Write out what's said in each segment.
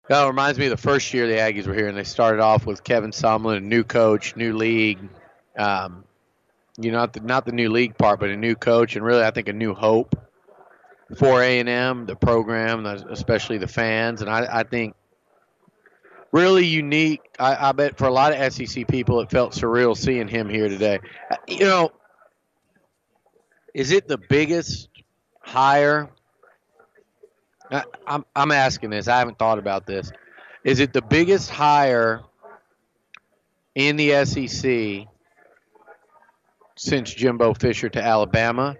That reminds me of the first year the Aggies were here, and they started off with Kevin Sumlin, a new coach, new league. Um, not the new league part, but a new coach, and really I think a new hope for A&M, the program, especially the fans, and I think really unique. I bet for a lot of SEC people, it felt surreal seeing him here today. You know, is it the biggest hire? I'm asking this. I haven't thought about this. Is it the biggest hire in the SEC since Jimbo Fisher to Alabama?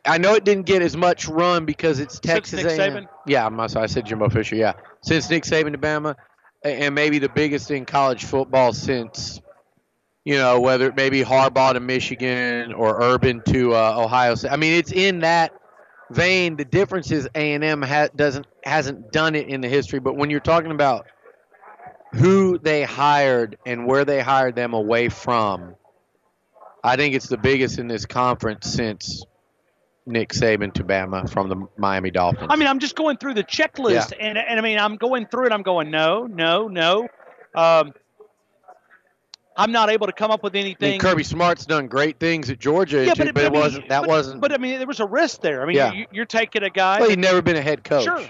I know it didn't get as much run because it's Texas Since Nick A&M. Saban? Yeah, I said Jimbo Fisher. Yeah, since Nick Saban to Bama, and maybe the biggest in college football since whether it may be Harbaugh to Michigan or Urban to Ohio State. I mean, it's in that vein. The difference is A&M hasn't done it in the history. But when you're talking about who they hired and where they hired them away from, I think it's the biggest in this conference since Nick Saban to Bama from the Miami Dolphins. I mean, I'm just going through the checklist, and I mean, I'm going through it. I'm going, no, no, no. I'm not able to come up with anything. I mean, Kirby Smart's done great things at Georgia, yeah, but it wasn't. But I mean, there was a risk there. I mean, you're taking a guy. Well, he'd never been a head coach. Sure.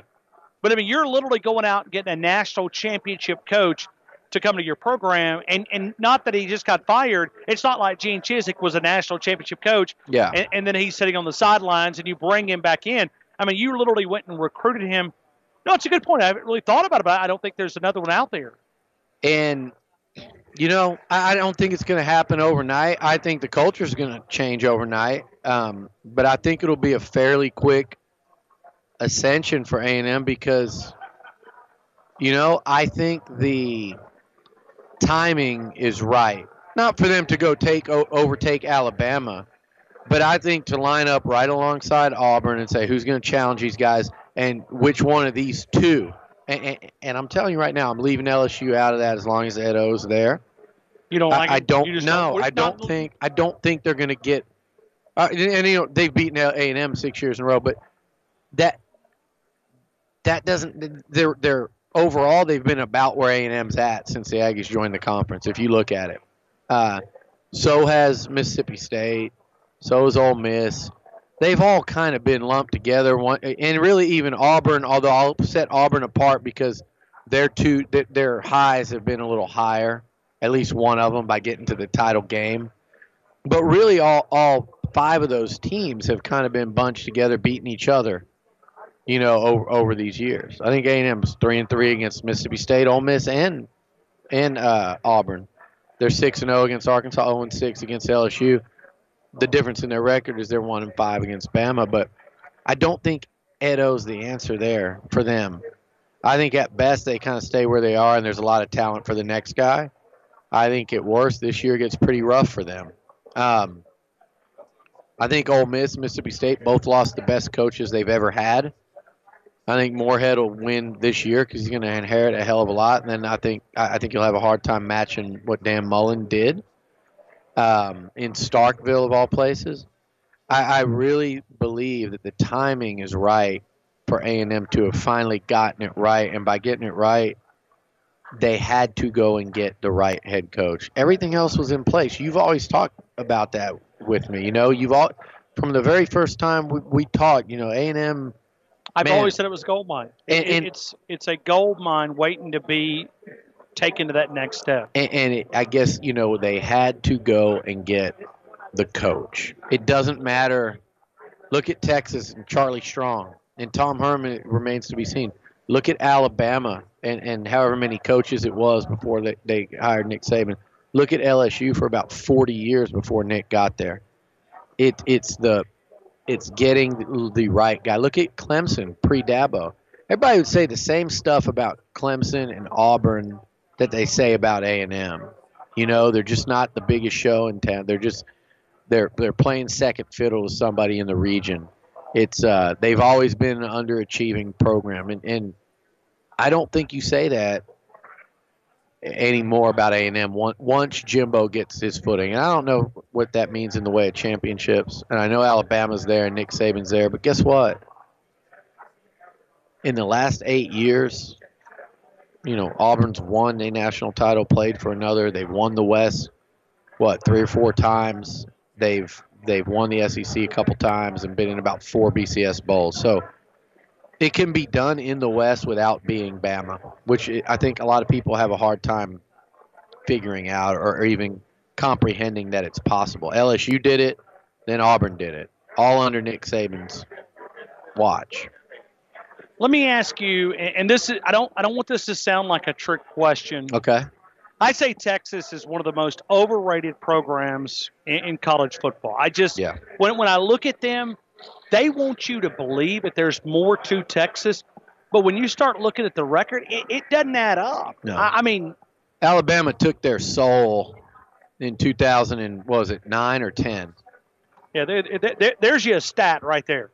But I mean, you're literally going out and getting a national championship coach to come to your program, and not that he just got fired. It's not like Gene Chizik was a national championship coach, and then he's sitting on the sidelines, and you bring him back in. I mean, you literally went and recruited him. No, it's a good point. I haven't really thought about it, but I don't think there's another one out there. And I don't think it's going to happen overnight. I think the culture is going to change overnight, but I think it'll be a fairly quick ascension for A&M because, I think the timing is right. Not for them to go overtake Alabama, but I think to line up right alongside Auburn and say who's going to challenge these guys and which one of these two. And I'm telling you right now, I'm leaving LSU out of that as long as Ed O's there. You don't like it? I don't know. I don't think they're going to get. And they've beaten A&M 6 years in a row, but that doesn't. They're overall they've been about where A&M's at since the Aggies joined the conference. If you look at it, so has Mississippi State, so has Ole Miss. They've all kind of been lumped together. And really even Auburn, although I'll set Auburn apart because their highs have been a little higher, at least one of them by getting to the title game. But really all five of those teams have kind of been bunched together, beating each other, over these years. I think A&M's 3-3 against Mississippi State, Ole Miss, and Auburn. They're 6-0 against Arkansas, 0-6 against LSU. The difference in their record is they're 1-5 against Bama, but I don't think Ed O's the answer there for them. I think at best they kind of stay where they are, and there's a lot of talent for the next guy. I think at worst this year gets pretty rough for them. I think Ole Miss, Mississippi State both lost the best coaches they've ever had. I think Moorhead will win this year because he's going to inherit a hell of a lot, and then I think you'll have a hard time matching what Dan Mullen did. In Starkville, of all places. I really believe that the timing is right for A&M to have finally gotten it right. And by getting it right, they had to go and get the right head coach. Everything else was in place. You've always talked about that with me. From the very first time we talked, A&M. I've always said it was a gold mine. It's a gold mine waiting to be taken to that next step. I guess, they had to go and get the coach. It doesn't matter. Look at Texas and Charlie Strong. And Tom Herman remains to be seen. Look at Alabama and however many coaches it was before they hired Nick Saban. Look at LSU for about 40 years before Nick got there. It's getting the right guy. Look at Clemson pre-Dabo. Everybody would say the same stuff about Clemson and Auburn that they say about A&M. They're just not the biggest show in town. They're playing second fiddle to somebody in the region. They've always been an underachieving program, and I don't think you say that anymore about A&M once Jimbo gets his footing. And I don't know what that means in the way of championships. And I know Alabama's there and Nick Saban's there, but guess what? In the last 8 years, Auburn's won a national title, played for another. They've won the West, 3 or 4 times. They've won the SEC a couple times and been in about 4 BCS bowls. So it can be done in the West without being Bama, which I think a lot of people have a hard time figuring out or even comprehending that it's possible. LSU did it, then Auburn did it, all under Nick Saban's watch. Let me ask you, and this is I don't want this to sound like a trick question. Okay. I say Texas is one of the most overrated programs in college football. When I look at them, they want you to believe that there's more to Texas, but when you start looking at the record, it doesn't add up. No. I mean, Alabama took their soul in 2009 or 10. Yeah, there's you a stat right there.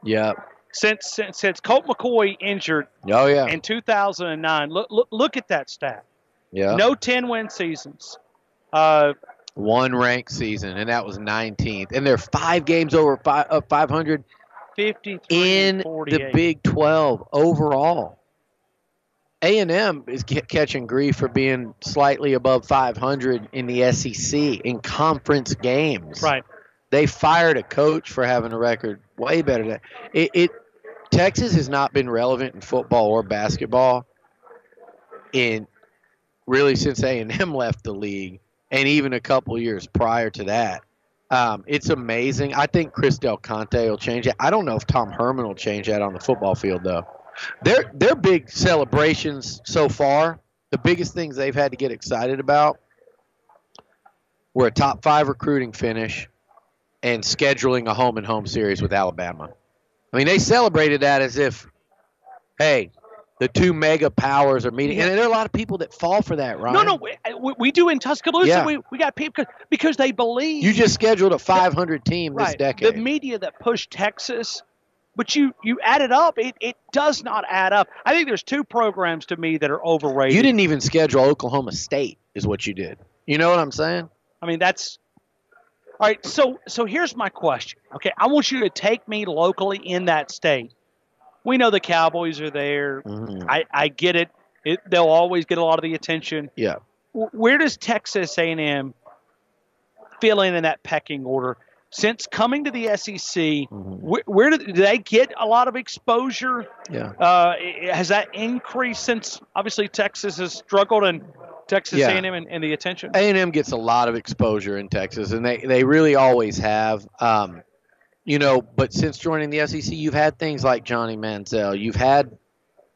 Yeah. Since Colt McCoy injured in 2009, look at that stat. Yeah. No 10-win seasons. One ranked season, and that was 19th. And they're 5 games over 500 in the Big 12 overall. A&M is catching grief for being slightly above 500 in the SEC in conference games. Right. They fired a coach for having a record way better than it. Texas has not been relevant in football or basketball since A&M left the league, and even a couple years prior to that. It's amazing. I think Chris Del Conte will change it. I don't know if Tom Herman will change that on the football field, though. Their big celebrations so far, the biggest things they've had to get excited about were a top 5 recruiting finish and scheduling a home-and-home series with Alabama. I mean, they celebrated that as if, hey, the 2 mega powers are meeting. And there are a lot of people that fall for that, right? No, we do in Tuscaloosa. Yeah. We got people because they believe. You just scheduled a 500 team this decade. The media that pushed Texas, but you add it up, it does not add up. I think there's 2 programs to me that are overrated. You didn't even schedule Oklahoma State is what you did. You know what I'm saying? I mean, that's – all right, so here's my question. Okay, I want you to take me locally in that state. We know the Cowboys are there. Mm-hmm. I get it. They'll always get a lot of the attention. Yeah. Where does Texas A&M fit in that pecking order? Since coming to the SEC, mm-hmm. where do they get a lot of exposure? Yeah. Has that increased since obviously Texas has struggled and Texas A&M and the attention? A&M gets a lot of exposure in Texas, and they really always have. But since joining the SEC, you've had things like Johnny Manziel. You've had,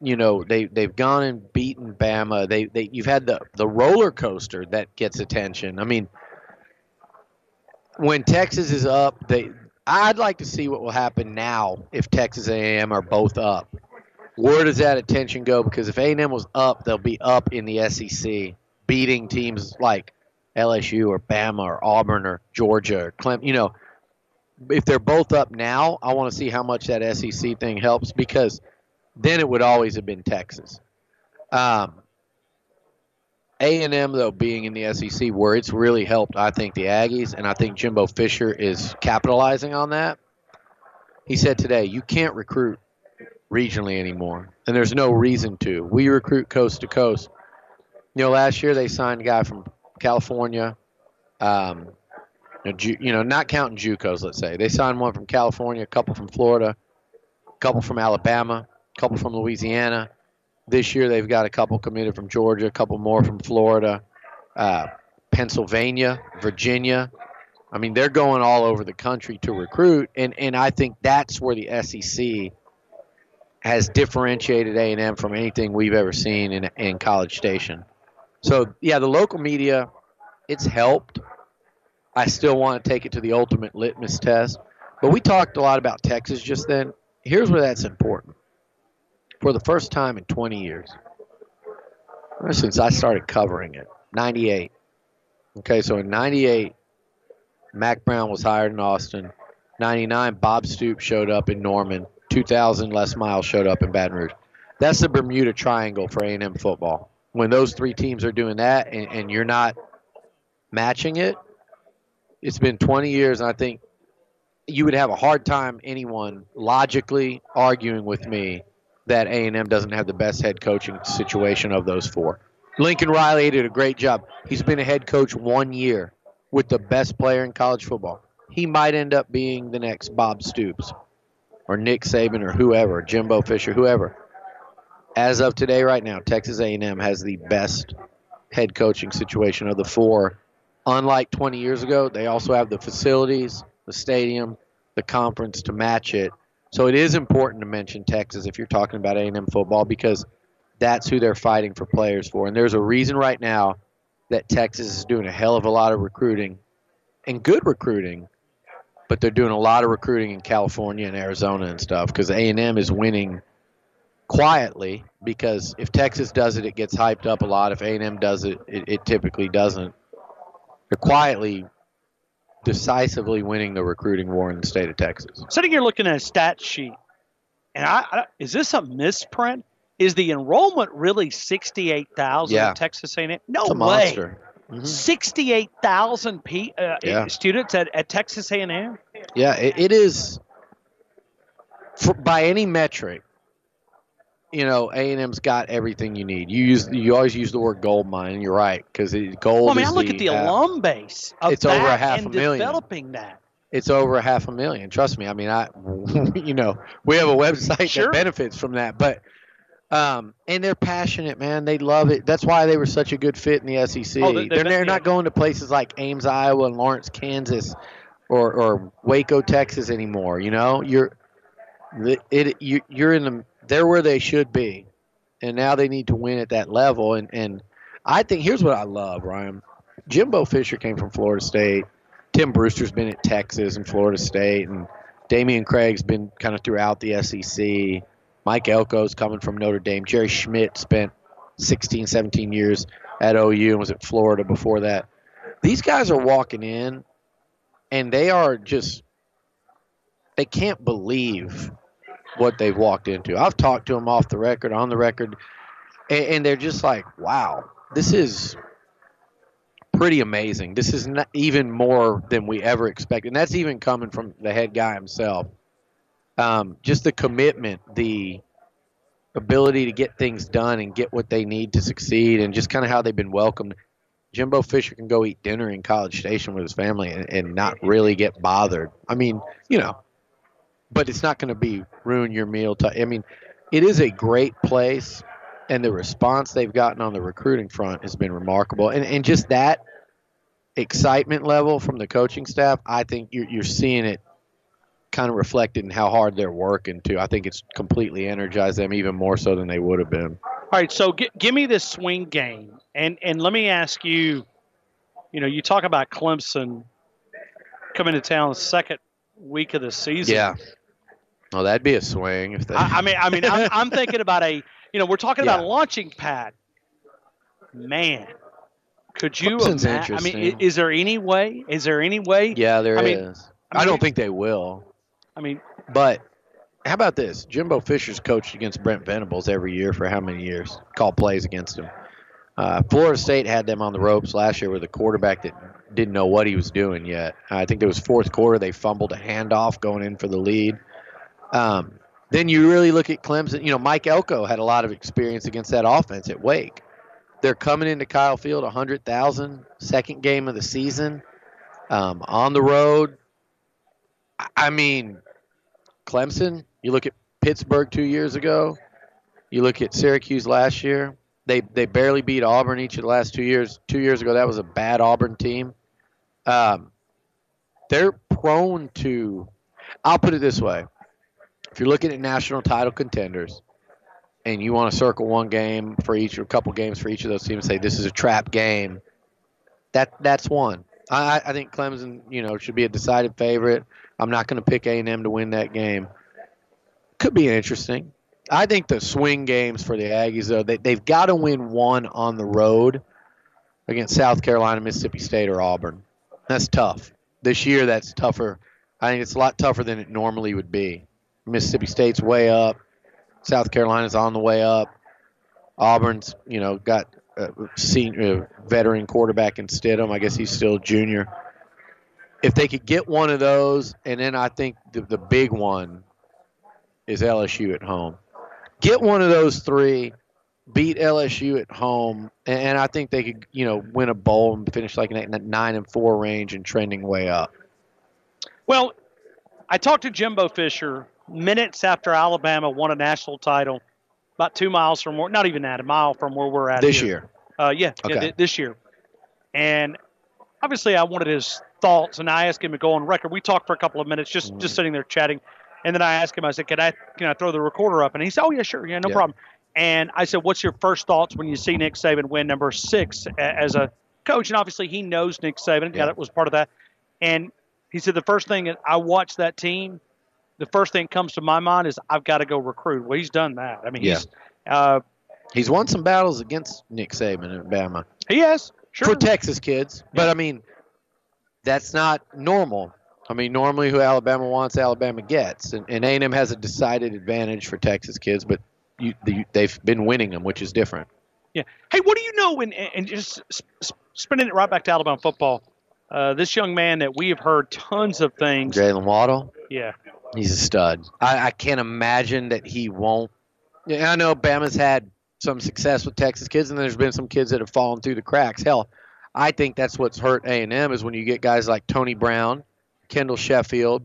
they've gone and beaten Bama. You've had the roller coaster that gets attention. I mean, when Texas is up, I'd like to see what will happen now if Texas A&M are both up. Where does that attention go? Because if A&M was up, they'll be up in the SEC, beating teams like LSU or Bama or Auburn or Georgia or Clemson. If they're both up now, I want to see how much that SEC thing helps, because then it would always have been Texas. A&M, though, being in the SEC, where it's really helped, I think, the Aggies, and I think Jimbo Fisher is capitalizing on that. He said today, you can't recruit regionally anymore, and there's no reason to. We recruit coast to coast. Last year they signed a guy from California, not counting JUCOs, let's say. They signed one from California, a couple from Florida, a couple from Alabama, a couple from Louisiana. This year they've got a couple committed from Georgia, a couple more from Florida, Pennsylvania, Virginia. I mean, they're going all over the country to recruit, and I think that's where the SEC has differentiated A&M from anything we've ever seen in College Station. So, yeah, the local media, it's helped. I still want to take it to the ultimate litmus test. But we talked a lot about Texas just then. Here's where that's important. For the first time in 20 years, since I started covering it, 98. Okay, so in 98, Mac Brown was hired in Austin. 99, Bob Stoops showed up in Norman. 2000, Les Miles showed up in Baton Rouge. That's the Bermuda Triangle for A&M football. When those 3 teams are doing that and you're not matching it, it's been 20 years, and I think you would have a hard time, anyone logically arguing with me that A&M doesn't have the best head coaching situation of those four. Lincoln Riley did a great job. He's been a head coach 1 year with the best player in college football. He might end up being the next Bob Stoops or Nick Saban or whoever, Jimbo Fisher, whoever. As of today, right now, Texas A&M has the best head coaching situation of the four. Unlike 20 years ago, they also have the facilities, the stadium, the conference to match it. So it is important to mention Texas if you're talking about A&M football because that's who they're fighting for players for. And there's a reason right now that Texas is doing a hell of a lot of recruiting and good recruiting, but they're doing a lot of recruiting in California and Arizona and stuff because A&M is winning quietly because if Texas does it, it gets hyped up a lot. If A&M does it, it typically doesn't. They're quietly, decisively winning the recruiting war in the state of Texas. Sitting here looking at a stat sheet, and is this a misprint? Is the enrollment really 68,000 at Texas A&M? No it's a way. Monster. 68,000 students at Texas A&M? Yeah, it is. By any metric, you know, A&M's got everything you need. You always use the word gold mine, and you're right, because gold well, I mean, I look at the alum base of it's over 500,000. Developing that. It's over 500,000. Trust me. I mean, you know, we have a website that benefits from that, but and they're passionate, man. They love it. That's why they were such a good fit in the SEC. They're not going to places like Ames, Iowa, and Lawrence, Kansas, or Waco, Texas anymore. You know, you're in the they're where they should be, and now they need to win at that level. And I think here's what I love, Ryan. Jimbo Fisher came from Florida State. Tim Brewster's been at Texas and Florida State, and Damian Craig's been kind of throughout the SEC. Mike Elko's coming from Notre Dame. Jerry Schmidt spent 16, 17 years at OU and was at Florida before that. These guys are walking in, and they can't believe what they've walked into. I've talked to them off the record, on the record, and they're just like, wow, this is pretty amazing. This is not even more than we ever expected. And that's even coming from the head guy himself. Just the commitment, the ability to get things done and get what they need to succeed, and just kind of how they've been welcomed. Jimbo Fisher can go eat dinner in College Station with his family and not really get bothered. I mean, you know, but it's not going to ruin your meal. I mean, it is a great place, and the response they've gotten on the recruiting front has been remarkable. And just that excitement level from the coaching staff, I think you're seeing it kind of reflected in how hard they're working, too. I think it's completely energized them even more so than they would have been. All right, so give me this swing game. And let me ask you, you know, you talk about Clemson coming to town the second week of the season. Yeah. Oh, that'd be a swing. If they... I'm thinking about we're talking about a launching pad. Man, could you imagine? I mean, is there any way? Yeah, there is. I don't think they will. I mean, but how about this? Jimbo Fisher's coached against Brent Venables every year for how many years? Called plays against him. Florida State had them on the ropes last year with a quarterback that didn't know what he was doing yet. I think it was fourth quarter. They fumbled a handoff going in for the lead. Then you really look at Clemson. You know, Mike Elko had a lot of experience against that offense at Wake. They're coming into Kyle Field, 100,000, second game of the season, on the road. I mean, Clemson, you look at Pittsburgh 2 years ago. You look at Syracuse last year. They barely beat Auburn each of the last 2 years. 2 years ago, that was a bad Auburn team. They're prone to – I'll put it this way. If you're looking at national title contenders and you want to circle one game for each or a couple games for each of those teams and say this is a trap game, that's one. I think Clemson, you know, should be a decided favorite. I'm not going to pick A&M to win that game. Could be interesting. I think the swing games for the Aggies, though, they've got to win one on the road against South Carolina, Mississippi State, or Auburn. That's tough. This year, that's tougher. I think it's a lot tougher than it normally would be. Mississippi State's way up. South Carolina's on the way up. Auburn's, you know, got a senior veteran quarterback in Stidham. I guess he's still a junior. If they could get one of those, and then I think the big one is LSU at home. Get one of those three, beat LSU at home, and I think they could, win a bowl and finish like in that 9-4 range and trending way up. Well, I talked to Jimbo Fisher minutes after Alabama won a national title, about 2 miles from not even that, a mile from where we're at this here. year. This year. And obviously I wanted his thoughts, and I asked him to go on record. We talked for a couple of minutes, just sitting there chatting. And then I asked him, I said, can I throw the recorder up? And he said, oh, yeah, sure. Yeah, no problem. And I said, what's your first thoughts when you see Nick Saban win number 6 as a coach? And obviously he knows Nick Saban. Yeah, that was part of that. And he said, the first thing I watched that team, the first thing that comes to my mind is I've got to go recruit. Well, he's done that. I mean, he's won some battles against Nick Saban in Alabama. He has. Sure. For Texas kids. But, I mean, that's not normal. I mean, normally who Alabama wants, Alabama gets. And A&M has a decided advantage for Texas kids, but they've been winning them, which is different. Yeah. Hey, what do you know, and just spinning it right back to Alabama football, this young man that we have heard tons of things. Jalen Waddle? Yeah. He's a stud. I can't imagine that he won't. I know Bama's had some success with Texas kids, and there's been some kids that have fallen through the cracks. Hell, I think that's what's hurt A&M is when you get guys like Tony Brown, Kendall Sheffield,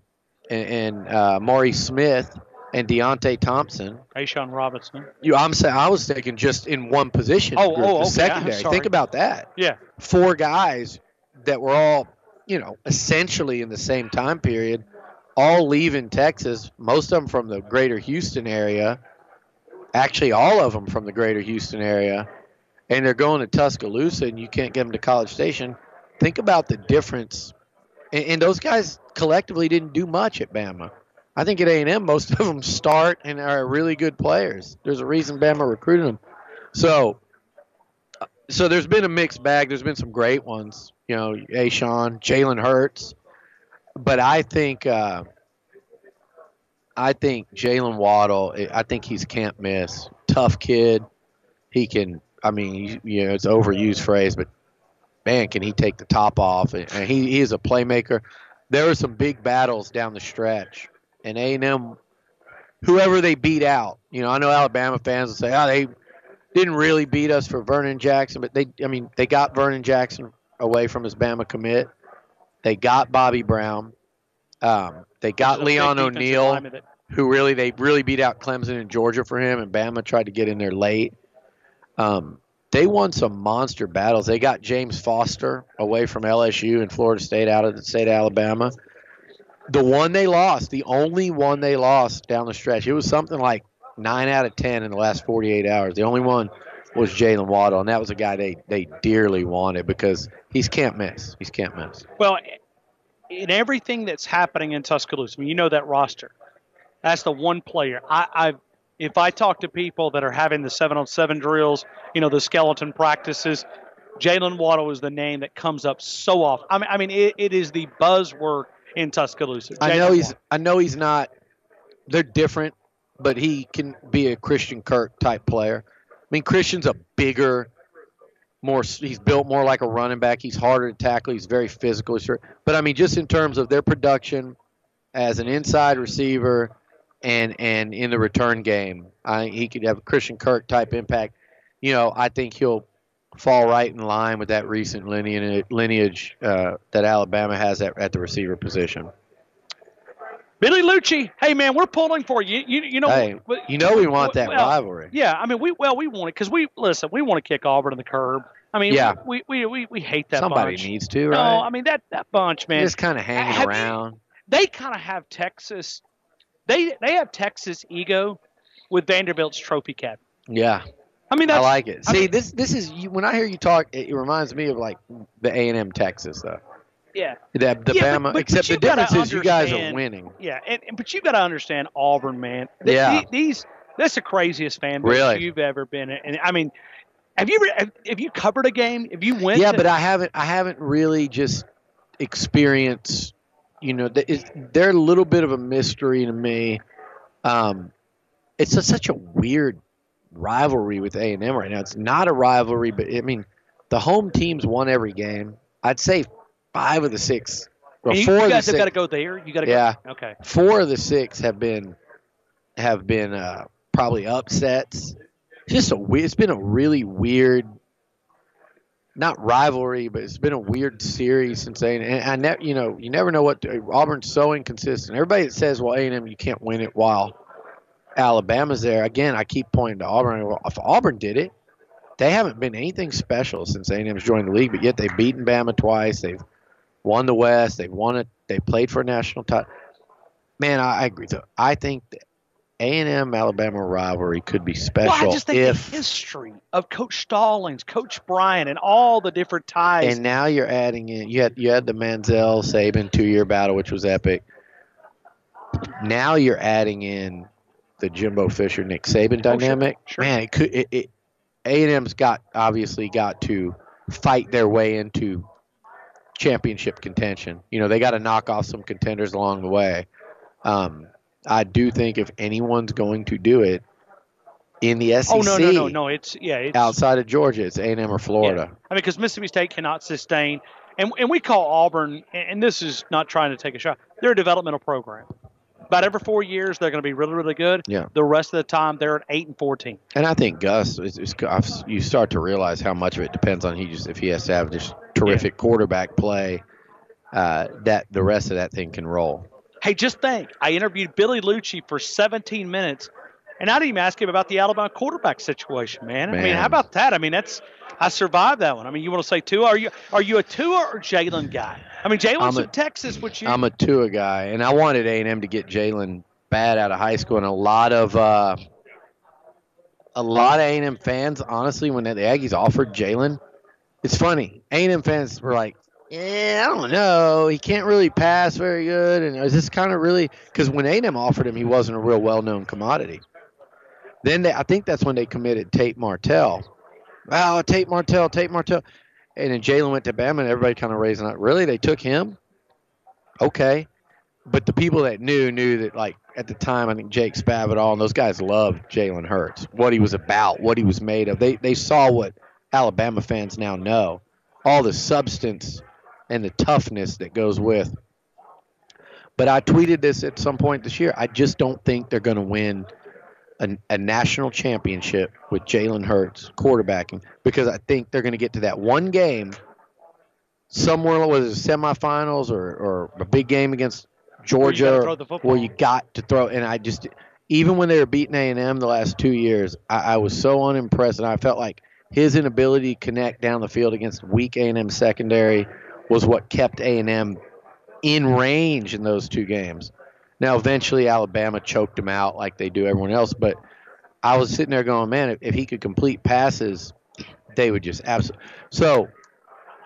and Maurice Smith, and Deontay Thompson. Ashawn Robinson. I was thinking just in one position. Okay. Secondary. Think about that. Yeah. 4 guys that were all, essentially in the same time period, all leaving Texas, most of them from the greater Houston area. Actually, all of them from the greater Houston area. And they're going to Tuscaloosa, and you can't get them to College Station. Think about the difference. And those guys collectively didn't do much at Bama. I think at A&M, most of them start and are really good players. There's a reason Bama recruited them. So there's been a mixed bag. There's been some great ones, Ashawn, Jalen Hurts. But I think Jalen Waddle, I think he's can't miss. Tough kid. He can, it's an overused phrase, but man, can he take the top off. And he is a playmaker. There were some big battles down the stretch. And A&M, whoever they beat out, I know Alabama fans will say, they didn't really beat us for Vernon Jackson, but they got Vernon Jackson away from his Bama commit. They got Bobby Brown. They got Leon O'Neal, who they really beat out Clemson and Georgia for him, and Bama tried to get in there late. They won some monster battles. They got James Foster away from LSU and Florida State out of the state of Alabama. The one they lost, the only one they lost down the stretch, it was something like 9 out of 10 in the last 48 hours. The only one was Jalen Waddle, and that was a guy they dearly wanted because he's can't miss. He's can't miss. Well, in everything that's happening in Tuscaloosa, that roster, that's the one player. If I talk to people that are having the 7-on-7 drills, the skeleton practices, Jalen Waddle is the name that comes up so often. It is the buzzword in Tuscaloosa. I know he's not. They're different, but he can be a Christian Kirk type player. Christian's a bigger, he's built more like a running back. He's harder to tackle. He's very physical. But just in terms of their production as an inside receiver and in the return game, he could have a Christian Kirk type impact. I think he'll fall right in line with that recent lineage that Alabama has at the receiver position. Billy Liucci, hey man, we're pulling for you. We want that rivalry. Yeah, we want it because we want to kick Auburn to the curb. We hate that. Somebody bunch. Needs to, right? No, that bunch, man. Just kind of hanging around. They kind of have Texas. They have Texas ego with Vanderbilt's trophy cap. Yeah. I like it. See, this is when I hear you talk, it reminds me of like the A&M Texas though. Yeah. The Bama, but except the difference is you guys are winning. Yeah, but you got to understand Auburn, man. That's the craziest fan base you've ever been in. And have you covered a game? Have you went? Yeah, but I haven't really just experienced. They're a little bit of a mystery to me. It's such a weird rivalry with A&M right now. It's not a rivalry, but the home teams won every game. I'd say 5 of the 6. Or 4 of the 6. You guys have got to go there. You got to go. Okay. 4 of the 6 have been probably upsets. It's been a really weird, not rivalry, but it's been a weird series since you never know Auburn's so inconsistent. Everybody that says, well, A&M, you can't win it while Alabama's there. Again, I keep pointing to Auburn. Well, if Auburn did it, they haven't been anything special since A&M's joined the league, but yet they've beaten Bama twice. They've won the West. They've won it. They played for a national title. Man, I agree. So I think the A&M Alabama rivalry could be special. Well, I just think the history of Coach Stallings, Coach Bryant, and all the different ties. And now you're adding in. You had the Manziel Saban 2-year battle, which was epic. Now you're adding in the Jimbo Fisher Nick Saban dynamic. Sure. Man, A&M's obviously got to fight their way into championship contention. They got to knock off some contenders along the way. I do think if anyone's going to do it in the SEC, no, it's outside of Georgia, it's A&M or Florida. Yeah. I mean, because Mississippi State cannot sustain, and we call Auburn, and this is not trying to take a shot. They're a developmental program. About every 4 years, they're going to be really, really good. Yeah. The rest of the time, they're at 8-14. And I think Gus, you start to realize how much of it depends on if he has to have this terrific quarterback play, that the rest of that thing can roll. Hey, just think, I interviewed Billy Liucci for 17 minutes, and I didn't even ask him about the Alabama quarterback situation, man. I mean, how about that? I mean, I survived that one. I mean, you want to say Tua? Are you a Tua or Jalen guy? I mean, Jalen's from Texas. I'm a Tua guy, and I wanted A&M to get Jalen bad out of high school, and a lot of A&M fans, honestly, when the Aggies offered Jalen, it's funny. A&M fans were like, I don't know. He can't really pass very good. And is this kind of really – because when A&M offered him, he wasn't a real well-known commodity. Then I think that's when they committed Tate Martell. Wow, Tate Martell. And then Jalen went to Bama, and everybody kind of raised an eye. Really? They took him? Okay. But the people that knew that, like, at the time, I think Jake Spavital and those guys loved Jalen Hurts, what he was about, what he was made of. They saw what Alabama fans now know, all the substance and the toughness that goes with. But I tweeted this at some point this year. I just don't think they're going to win a national championship with Jalen Hurts quarterbacking, because I think they're going to get to that one game somewhere, whether it's semifinals or a big game against Georgia, where you got to throw. And I just, even when they were beating A&M the last 2 years, I was so unimpressed, and I felt like his inability to connect down the field against weak A&M secondary was what kept A&M in range in those two games. Now, eventually, Alabama choked him out like they do everyone else, but I was sitting there going, man, if he could complete passes, they would just absolutely. So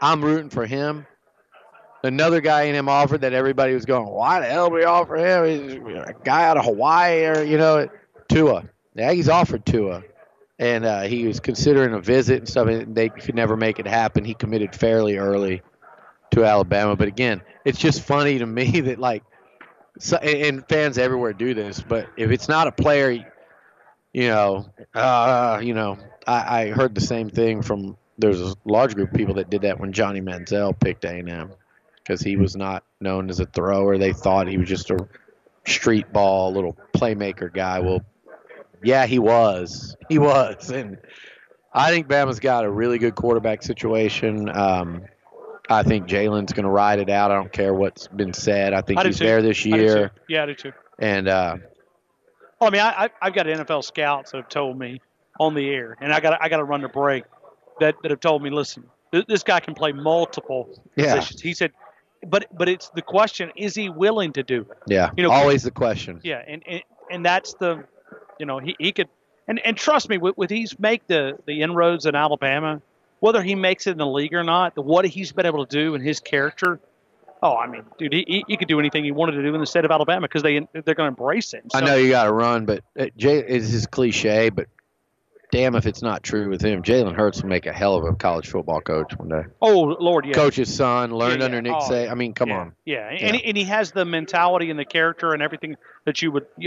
I'm rooting for him. Another guy in him offered that everybody was going, why the hell would we offer him? He's a guy out of Hawaii or, Tua. The Aggies offered Tua, and he was considering a visit and stuff, and they could never make it happen. He committed fairly early to Alabama. But, again, it's just funny to me that, like, and fans everywhere do this, but if it's not a player, I heard the same thing from there's a large group of people that did that when Johnny Manziel picked A&M, because he was not known as a thrower. They thought he was just a street ball, little playmaker guy. Well, yeah, he was. And I think Bama's got a really good quarterback situation. I think Jalen's going to ride it out. I don't care what's been said. I think he's there this year. Yeah, I do too. And I've got NFL scouts that have told me on the air, and I got to run the break, that have told me, listen, this guy can play multiple positions. He said, but it's the question: is he willing to do it? Yeah, always the question. Yeah, and that's the, he could, and trust me, with he's make the inroads in Alabama. Whether he makes it in the league or not, what he's been able to do in his character, I mean, dude, he could do anything he wanted to do in the state of Alabama because they're going to embrace it. So, I know you got to run, but Jay is his cliche, but damn if it's not true with him. Jalen Hurts will make a hell of a college football coach one day. Oh, Lord, yeah. Coach his son, learned under Nick Saban. I mean, come on. Yeah, and he has the mentality and the character and everything that you would –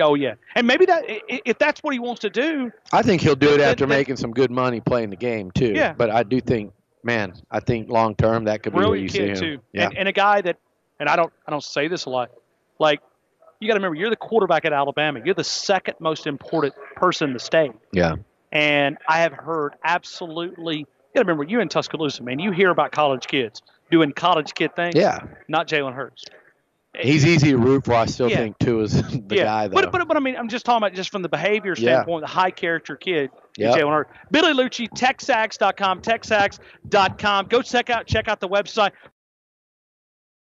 And maybe that if that's what he wants to do – I think he'll do it after making some good money playing the game too. Yeah. But I do think, I think long term that could be where you see him. Too. Yeah. And a guy that – and I don't say this a lot. Like, you got to remember, you're the quarterback at Alabama. You're the second most important person in the state. Yeah. And I have heard absolutely. You got to remember, you're in Tuscaloosa, man. You hear about college kids doing college kid things. Yeah. Not Jalen Hurts. He's easy to root for. I still think, too, is the guy, though. But I mean, I'm just talking about just from the behavior standpoint, the high-character kid, Jalen Hurts. Billy Liucci, TexAgs.com, TexAgs.com. Go check out the website.